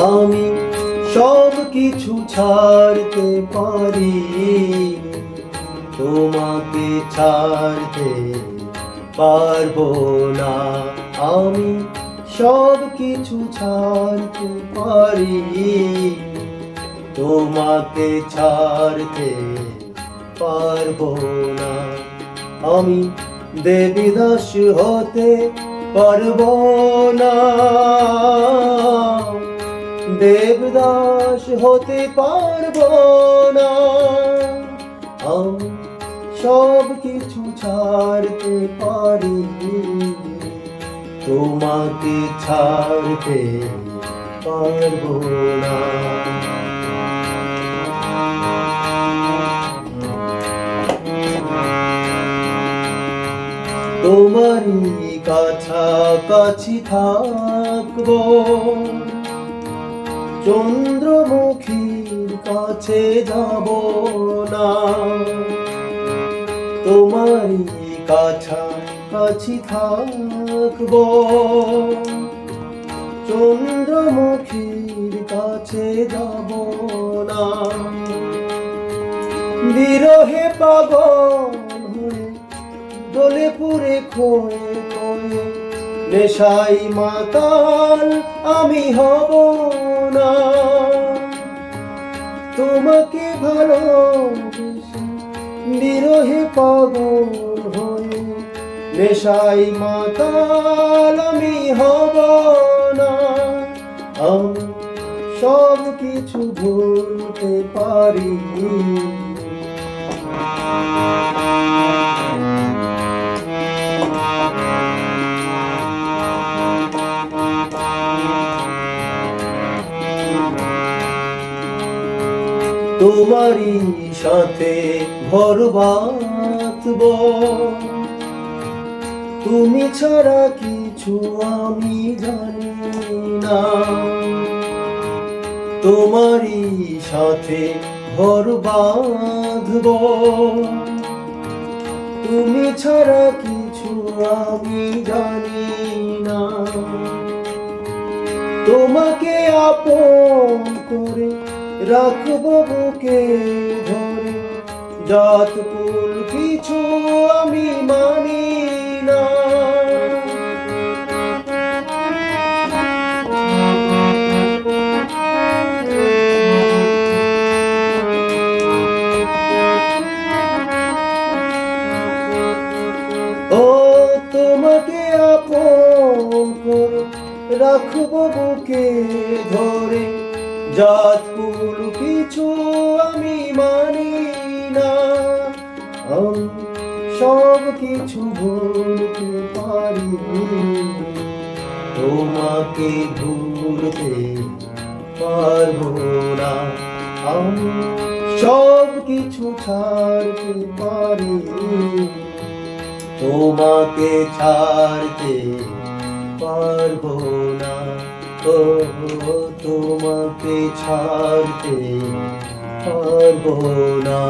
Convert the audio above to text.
আমি সব কিছু ছাড়তে পারি, তোমাকে ছাড়তে পারবো না। আমি সব কিছু ছাড়তে পারি, তোমাকে ছাড়তে পারবো না। আমি দেবদাস হতে পারবো না, দেবদাস হতে পারবো না। আমি সব কিছু ছাড়তে পারি, তোমাকে ছাড়তে পারবো না। তোমারই কাছাকাছি থাকবো, চন্দ্রমুখীর কাছে যাব না। তোমারই কাছাকাছি থাকবো, চন্দ্রমুখীর কাছে যাব না। বিরহে পাগল হয়ে দোলে পুরে খোয়ে খোয়ে, নেশাই মাতাল আমি হব না। তোমাকে ভালোবেসে বিরহে পাগল হয়ে, নেশাই মাতাল আমি হব না। আমি সব কিছু ভুলতে পারি, তোমারই সাথে ঘর বাঁধবো, তুমি ছাড়া কিছু আমি জানি না। তোমারই সাথে ঘর বাঁধবো, তুমি ছাড়া কিছু আমি জানি না। তোমাকে আপন করে রাখবো বুকে ধরে, জাত কুল কিছু আমি মানি না। ও তোমাকে আপন করে রাখবো বুকে ধরে, জাত কুল কিছু আমি মানি না। আমি সব কিছু ভুলতে পারি, তোমাকে ভুলতে পারবো না। আমি সব কিছু ছাড়তে পারি, তোমাকে ছাড়তে পারবো না। ও তোমাকে ছাড়তে পারবো না।